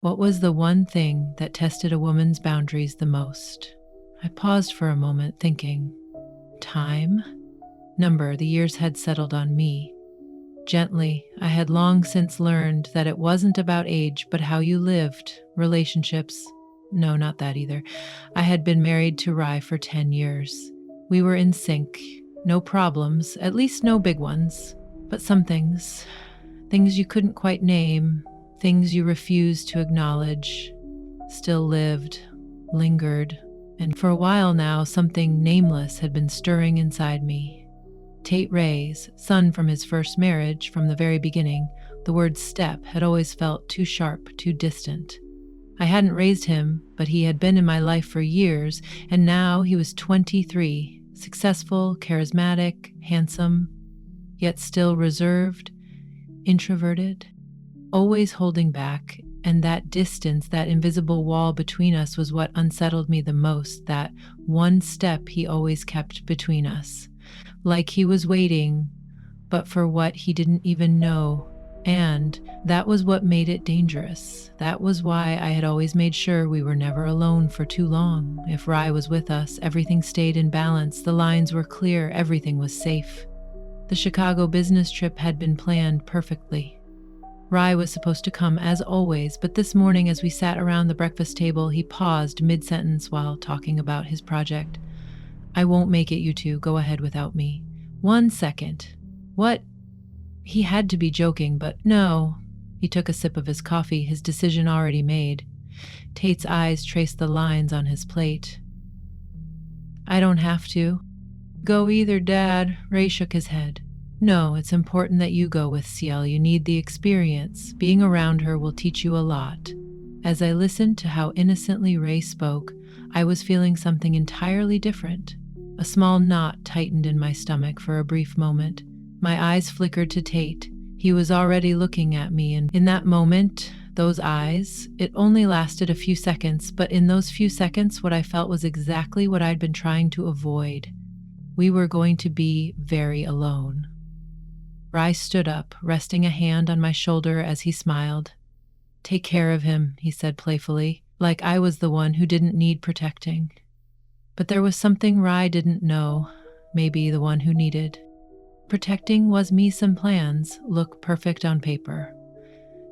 What was the one thing that tested a woman's boundaries the most? I paused for a moment, thinking. Time? Number, the years had settled on me. Gently, I had long since learned that it wasn't about age, but how you lived, relationships. No, not that either. I had been married to Rye for 10 years. We were in sync. No problems, at least no big ones. But some things you couldn't quite name, things you refused to acknowledge, still lived, lingered, and for a while now, something nameless had been stirring inside me. Tate Ray's son from his first marriage, from the very beginning, the word step had always felt too sharp, too distant. I hadn't raised him, but he had been in my life for years, and now he was 23, successful, charismatic, handsome, yet still reserved, introverted, always holding back, and that distance, that invisible wall between us was what unsettled me the most, that one step he always kept between us. Like he was waiting, but for what he didn't even know. And that was what made it dangerous. That was why I had always made sure we were never alone for too long. If Rye was with us, everything stayed in balance, the lines were clear, everything was safe. The Chicago business trip had been planned perfectly. Rye was supposed to come as always, but this morning as we sat around the breakfast table, he paused mid-sentence while talking about his project. I won't make it, you two. Go ahead without me. 1 second. What? He had to be joking, but no. He took a sip of his coffee, his decision already made. Tate's eyes traced the lines on his plate. I don't have to. Go either, Dad. Ray shook his head. No, it's important that you go with CL. You need the experience. Being around her will teach you a lot. As I listened to how innocently Ray spoke, I was feeling something entirely different. A small knot tightened in my stomach for a brief moment. My eyes flickered to Tate. He was already looking at me, and in that moment, those eyes, it only lasted a few seconds, but in those few seconds, what I felt was exactly what I'd been trying to avoid. We were going to be very alone. Rye stood up, resting a hand on my shoulder as he smiled. Take care of him, he said playfully, like I was the one who didn't need protecting. But there was something Rye didn't know, maybe the one who needed. Protecting was me some plans, look perfect on paper.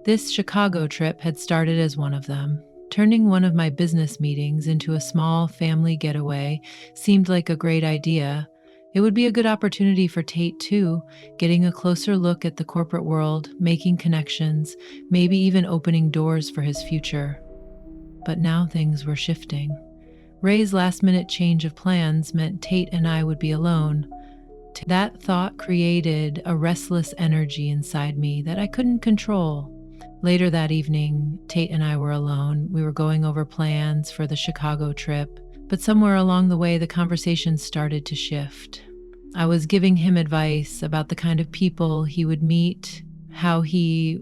This Chicago trip had started as one of them. Turning one of my business meetings into a small family getaway seemed like a great idea. It would be a good opportunity for Tate too, getting a closer look at the corporate world, making connections, maybe even opening doors for his future. But now things were shifting. Ray's last-minute change of plans meant Tate and I would be alone. That thought created a restless energy inside me that I couldn't control. Later that evening, Tate and I were alone. We were going over plans for the Chicago trip, but somewhere along the way, the conversation started to shift. I was giving him advice about the kind of people he would meet, how he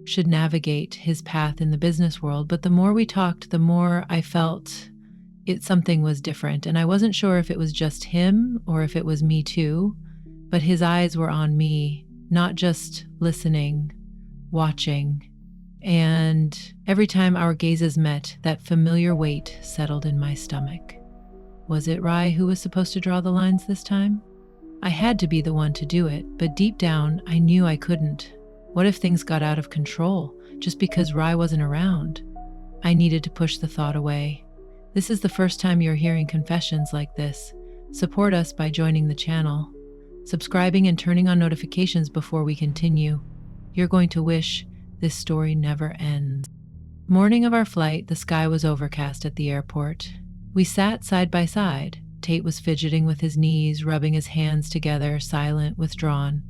should navigate his path in the business world, but the more we talked, the more I felt something was different, and I wasn't sure if it was just him or if it was me too, but his eyes were on me, not just listening, watching, and every time our gazes met, that familiar weight settled in my stomach. Was it Rye who was supposed to draw the lines this time? I had to be the one to do it, but deep down, I knew I couldn't. What if things got out of control just because Rye wasn't around? I needed to push the thought away. This is the first time you're hearing confessions like this. Support us by joining the channel, subscribing and turning on notifications before we continue. You're going to wish this story never ends. Morning of our flight, the sky was overcast at the airport. We sat side by side. Tate was fidgeting with his knees, rubbing his hands together, silent, withdrawn.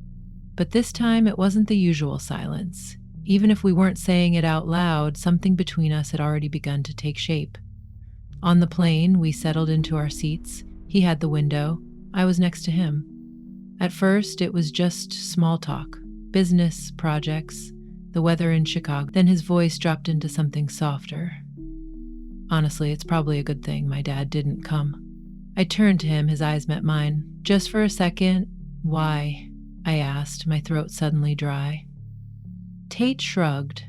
But this time it wasn't the usual silence. Even if we weren't saying it out loud, something between us had already begun to take shape. On the plane, we settled into our seats. He had the window. I was next to him. At first, it was just small talk, business, projects, the weather in Chicago. Then his voice dropped into something softer. Honestly, it's probably a good thing my dad didn't come. I turned to him, his eyes met mine. Just for a second, why? I asked, my throat suddenly dry. Tate shrugged.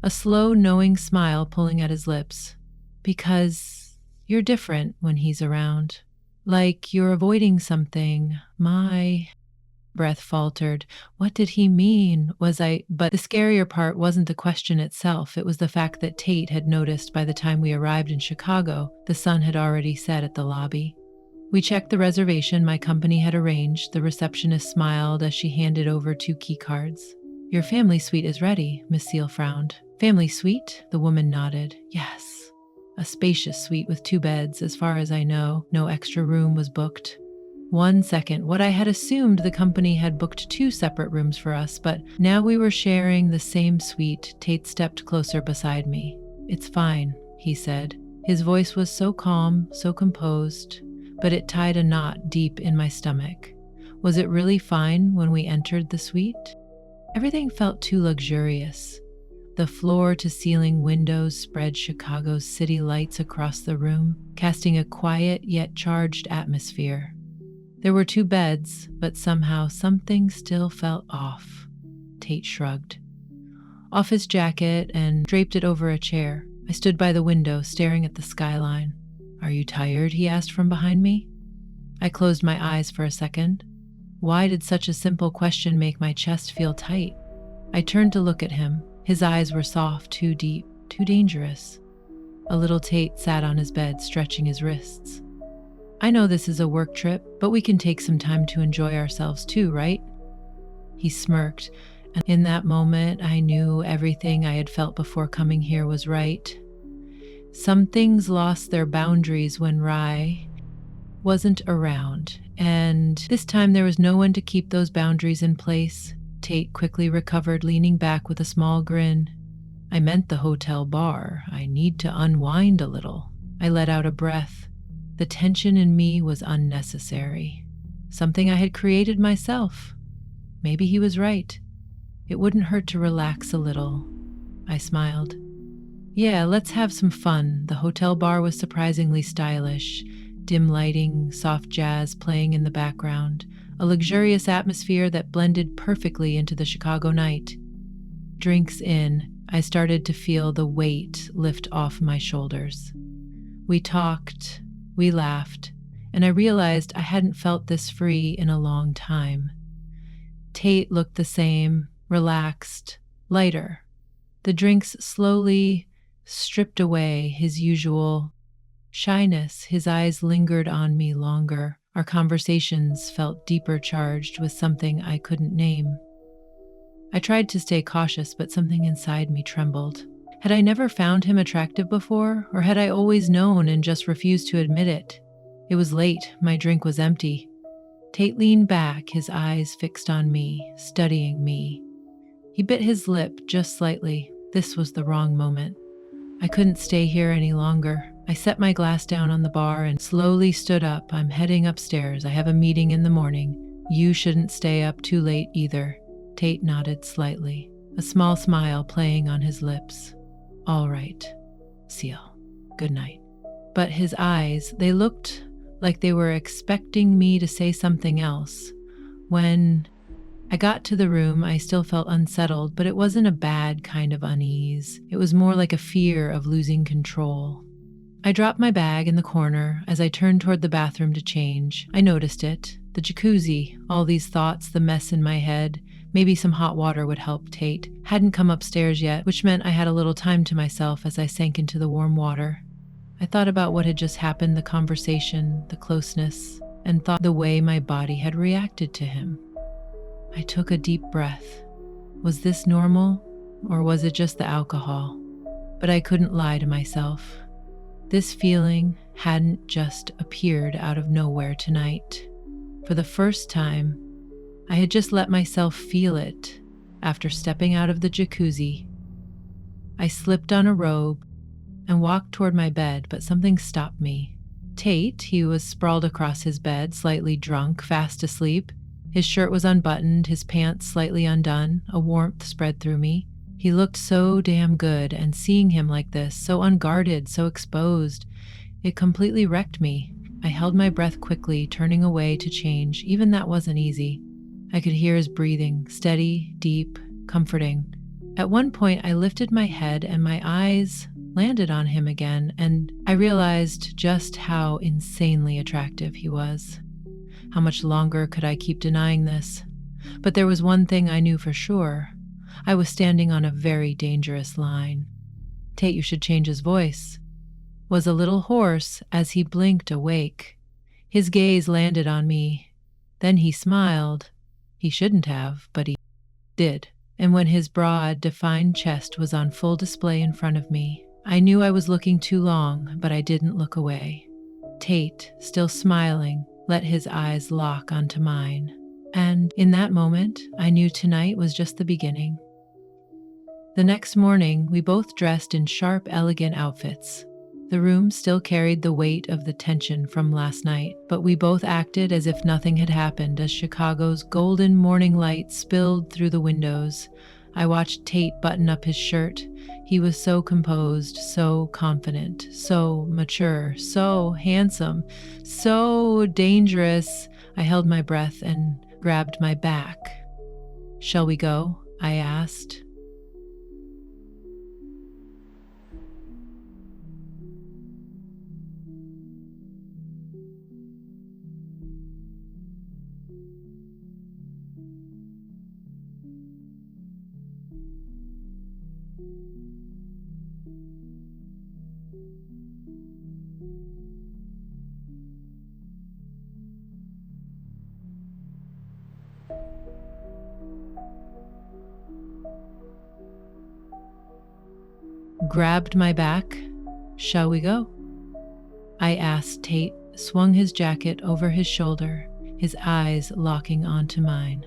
a slow, knowing smile pulling at his lips. Because you're different when he's around. Like you're avoiding something. My breath faltered. What did he mean? But the scarier part wasn't the question itself. It was the fact that Tate had noticed by the time we arrived in Chicago, the sun had already set at the lobby. We checked the reservation my company had arranged. The receptionist smiled as she handed over 2 key cards. Your family suite is ready, Miss Seal frowned. Family suite? The woman nodded. Yes. A spacious suite with 2 beds. As far as I know, no extra room was booked. 1 second. What I had assumed the company had booked 2 separate rooms for us, but now we were sharing the same suite. Tate stepped closer beside me. It's fine, he said. His voice was so calm, so composed, but it tied a knot deep in my stomach. Was it really fine when we entered the suite? Everything felt too luxurious. The floor-to-ceiling windows spread Chicago's city lights across the room, casting a quiet yet charged atmosphere. There were 2 beds, but somehow something still felt off. Tate shrugged off his jacket and draped it over a chair. I stood by the window, staring at the skyline. Are you tired? He asked from behind me. I closed my eyes for a second. Why did such a simple question make my chest feel tight? I turned to look at him. His eyes were soft, too deep, too dangerous. A little Tate sat on his bed, stretching his wrists. I know this is a work trip, but we can take some time to enjoy ourselves too, right? He smirked, and in that moment I knew everything I had felt before coming here was right. Some things lost their boundaries when Rye wasn't around, and this time there was no one to keep those boundaries in place. Tate quickly recovered, leaning back with a small grin. I meant the hotel bar. I need to unwind a little. I let out a breath. The tension in me was unnecessary. Something I had created myself. Maybe he was right. It wouldn't hurt to relax a little. I smiled. Yeah, let's have some fun. The hotel bar was surprisingly stylish. Dim lighting, soft jazz playing in the background. A luxurious atmosphere that blended perfectly into the Chicago night. Drinks in, I started to feel the weight lift off my shoulders. We talked, we laughed, and I realized I hadn't felt this free in a long time. Tate looked the same, relaxed, lighter. The drinks slowly stripped away his usual shyness. His eyes lingered on me longer. Our conversations felt deeper, charged with something I couldn't name. I tried to stay cautious, but something inside me trembled. Had I never found him attractive before, or had I always known and just refused to admit it? It was late. My drink was empty. Tate leaned back, his eyes fixed on me, studying me. He bit his lip just slightly. This was the wrong moment. I couldn't stay here any longer. I set my glass down on the bar and slowly stood up. I'm heading upstairs. I have a meeting in the morning. You shouldn't stay up too late either. Tate nodded slightly, a small smile playing on his lips. All right, Seal. Good night. But his eyes, they looked like they were expecting me to say something else. When I got to the room, I still felt unsettled, but it wasn't a bad kind of unease. It was more like a fear of losing control. I dropped my bag in the corner. As I turned toward the bathroom to change, I noticed it. The jacuzzi, all these thoughts, the mess in my head. Maybe some hot water would help. Tate hadn't come upstairs yet, which meant I had a little time to myself as I sank into the warm water. I thought about what had just happened, the conversation, the closeness, and thought the way my body had reacted to him. I took a deep breath. Was this normal, or was it just the alcohol? But I couldn't lie to myself. This feeling hadn't just appeared out of nowhere tonight. For the first time, I had just let myself feel it after stepping out of the jacuzzi. I slipped on a robe and walked toward my bed, but something stopped me. Tate, he was sprawled across his bed, slightly drunk, fast asleep. His shirt was unbuttoned, his pants slightly undone. A warmth spread through me. He looked so damn good, and seeing him like this, so unguarded, so exposed, it completely wrecked me. I held my breath quickly, turning away to change. Even that wasn't easy. I could hear his breathing, steady, deep, comforting. At one point, I lifted my head and my eyes landed on him again, and I realized just how insanely attractive he was. How much longer could I keep denying this? But there was one thing I knew for sure. I was standing on a very dangerous line. Tate, you should change his voice, was a little hoarse as he blinked awake. His gaze landed on me. Then he smiled. He shouldn't have, but he did. And when his broad, defined chest was on full display in front of me, I knew I was looking too long, but I didn't look away. Tate, still smiling, let his eyes lock onto mine. And in that moment, I knew tonight was just the beginning. The next morning, we both dressed in sharp, elegant outfits. The room still carried the weight of the tension from last night, but we both acted as if nothing had happened as Chicago's golden morning light spilled through the windows. I watched Tate button up his shirt. He was so composed, so confident, so mature, so handsome, so dangerous. I held my breath and grabbed my back. "Shall we go?" I asked. Grabbed my back. "Shall we go?" I asked. Tate swung his jacket over his shoulder, his eyes locking onto mine.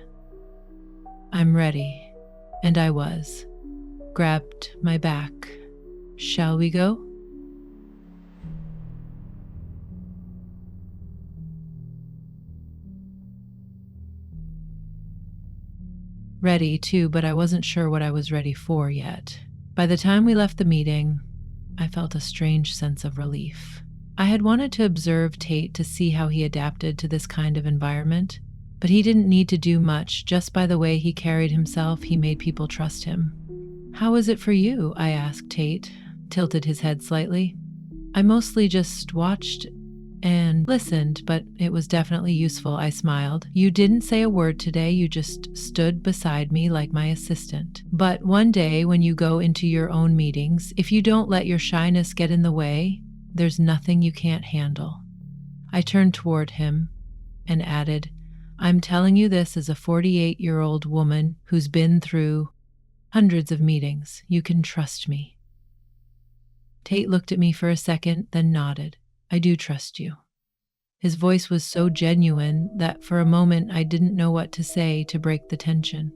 "I'm ready." And I was. Grabbed my back. "Shall we go?" Ready too, but I wasn't sure what I was ready for yet. By the time we left the meeting, I felt a strange sense of relief. I had wanted to observe Tate to see how he adapted to this kind of environment, but he didn't need to do much. Just by the way he carried himself, he made people trust him. "How is it for you?" I asked. Tate tilted his head slightly. "I mostly just watched and listened, but it was definitely useful," I smiled. "You didn't say a word today, you just stood beside me like my assistant. But one day when you go into your own meetings, if you don't let your shyness get in the way, there's nothing you can't handle." I turned toward him and added, "I'm telling you this as a 48-year-old woman who's been through hundreds of meetings. You can trust me." Tate looked at me for a second, then nodded. "I do trust you." His voice was so genuine that for a moment I didn't know what to say to break the tension.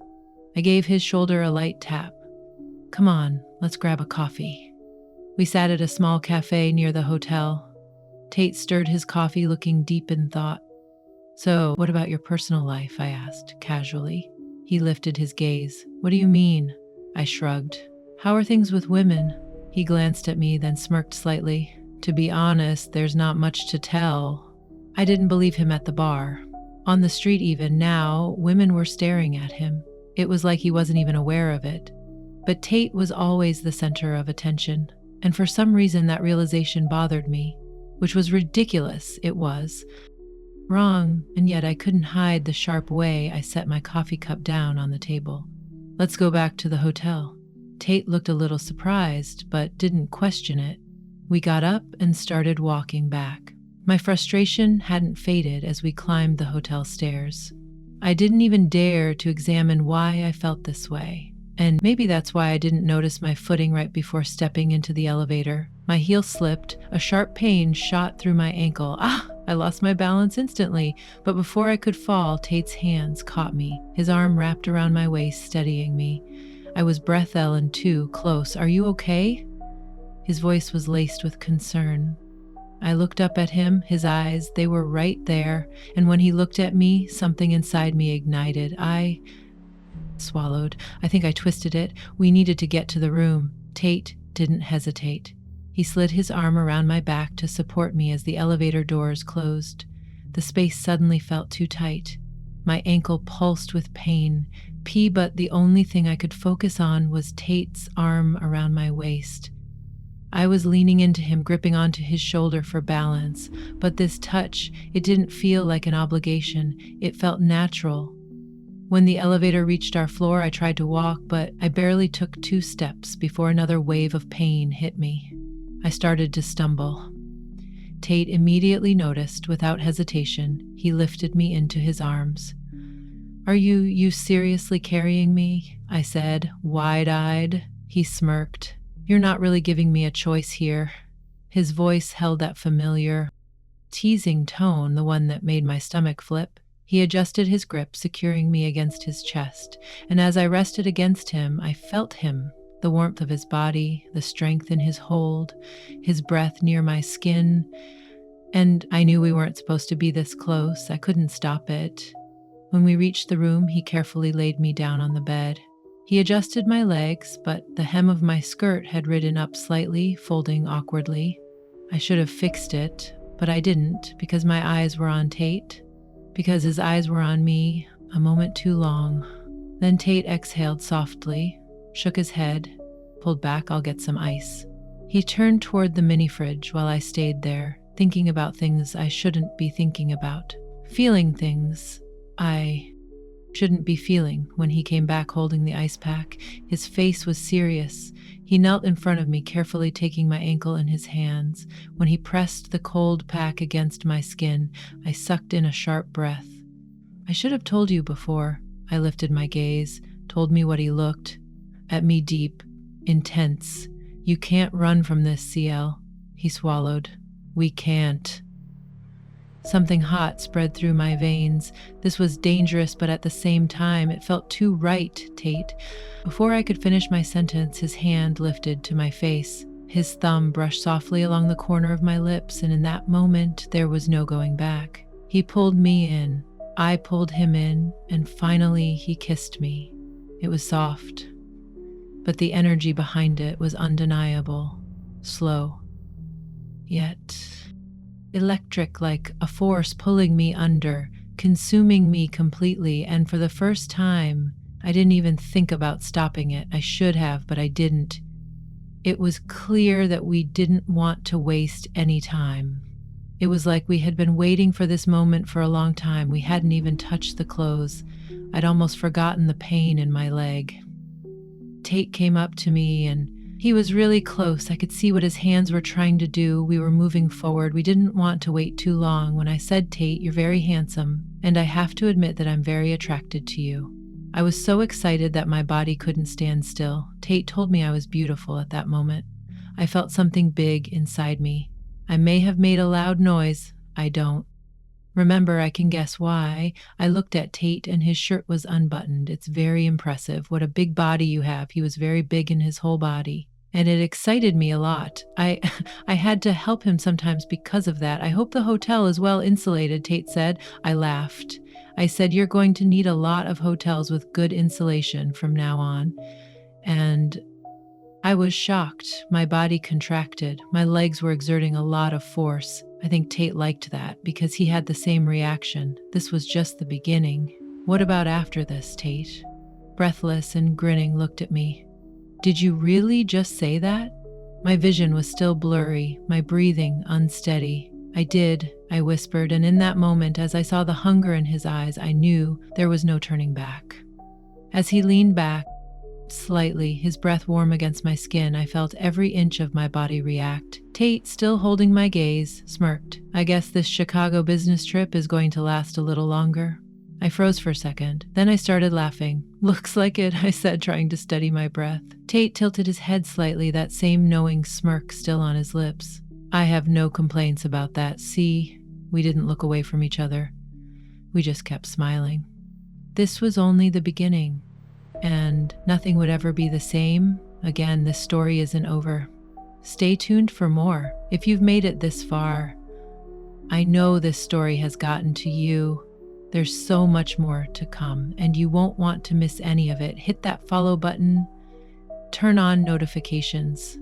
I gave his shoulder a light tap. "Come on, let's grab a coffee." We sat at a small cafe near the hotel. Tate stirred his coffee, looking deep in thought. "So, what about your personal life?" I asked, casually. He lifted his gaze. "What do you mean?" I shrugged. "How are things with women?" He glanced at me, then smirked slightly. "To be honest, there's not much to tell." I didn't believe him at the bar. On the street even now, women were staring at him. It was like he wasn't even aware of it. But Tate was always the center of attention, and for some reason that realization bothered me, which was ridiculous. It was wrong, and yet I couldn't hide the sharp way I set my coffee cup down on the table. "Let's go back to the hotel." Tate looked a little surprised, but didn't question it. We got up and started walking back. My frustration hadn't faded as we climbed the hotel stairs. I didn't even dare to examine why I felt this way. And maybe that's why I didn't notice my footing right before stepping into the elevator. My heel slipped, a sharp pain shot through my ankle. I lost my balance instantly, but before I could fall, Tate's hands caught me, his arm wrapped around my waist, steadying me. I was breath-Ellen too, close. "Are you okay?" His voice was laced with concern. I looked up at him, his eyes, they were right there, and when he looked at me, something inside me ignited. I swallowed. I think I twisted it. We needed to get to the room. Tate didn't hesitate. He slid his arm around my back to support me as the elevator doors closed. The space suddenly felt too tight. My ankle pulsed with pain. But the only thing I could focus on was Tate's arm around my waist. I was leaning into him, gripping onto his shoulder for balance, but this touch, it didn't feel like an obligation. It felt natural. When the elevator reached our floor, I tried to walk, but I barely took 2 steps before another wave of pain hit me. I started to stumble. Tate immediately noticed. Without hesitation, he lifted me into his arms. "Are you seriously carrying me?" I said, wide-eyed. He smirked. "You're not really giving me a choice here." His voice held that familiar, teasing tone, the one that made my stomach flip. He adjusted his grip, securing me against his chest, and as I rested against him, I felt him, the warmth of his body, the strength in his hold, his breath near my skin, and I knew we weren't supposed to be this close. I couldn't stop it. When we reached the room, he carefully laid me down on the bed. He adjusted my legs, but the hem of my skirt had ridden up slightly, folding awkwardly. I should have fixed it, but I didn't, because my eyes were on Tate, because his eyes were on me, a moment too long. Then Tate exhaled softly, shook his head, pulled back. "I'll get some ice." He turned toward the mini fridge while I stayed there, thinking about things I shouldn't be thinking about, feeling things I shouldn't be feeling. When he came back holding the ice pack, his face was serious. He knelt in front of me, carefully taking my ankle in his hands. When he pressed the cold pack against my skin, I sucked in a sharp breath. "I should have told you before." I lifted my gaze, told me what he looked at me, deep, intense. "You can't run from this, CL." He swallowed. "We can't." Something hot spread through my veins. This was dangerous, but at the same time, it felt too right, Tate. Before I could finish my sentence, his hand lifted to my face. His thumb brushed softly along the corner of my lips, and in that moment, there was no going back. He pulled me in. I pulled him in, and finally, he kissed me. It was soft, but the energy behind it was undeniable, slow, yet electric, like a force pulling me under, consuming me completely, and for the first time, I didn't even think about stopping it. I should have, but I didn't. It was clear that we didn't want to waste any time. It was like we had been waiting for this moment for a long time. We hadn't even touched the clothes. I'd almost forgotten the pain in my leg. Tate came up to me, and he was really close. I could see what his hands were trying to do. We were moving forward. We didn't want to wait too long. When I said, "Tate, you're very handsome, and I have to admit that I'm very attracted to you," I was so excited that my body couldn't stand still. Tate told me I was beautiful at that moment. I felt something big inside me. I may have made a loud noise. I don't remember. I can guess why. I looked at Tate, and his shirt was unbuttoned. "It's very impressive. What a big body you have." He was very big in his whole body, and it excited me a lot. I had to help him sometimes because of that. "I hope the hotel is well insulated," Tate said. I laughed. I said, "You're going to need a lot of hotels with good insulation from now on." And I was shocked. My body contracted. My legs were exerting a lot of force. I think Tate liked that because he had the same reaction. This was just the beginning. "What about after this, Tate?" Breathless and grinning, looked at me. "Did you really just say that?" My vision was still blurry, my breathing unsteady. "I did," I whispered, and in that moment, as I saw the hunger in his eyes, I knew there was no turning back. As he leaned back slightly, his breath warm against my skin, I felt every inch of my body react. Tate, still holding my gaze, smirked. "I guess this Chicago business trip is going to last a little longer." I froze for a second. Then I started laughing. "Looks like it," I said, trying to steady my breath. Tate tilted his head slightly, that same knowing smirk still on his lips. "I have no complaints about that. See?" We didn't look away from each other. We just kept smiling. This was only the beginning, and nothing would ever be the same. Again, this story isn't over. Stay tuned for more. If you've made it this far, I know this story has gotten to you. There's so much more to come, and you won't want to miss any of it. Hit that follow button, turn on notifications.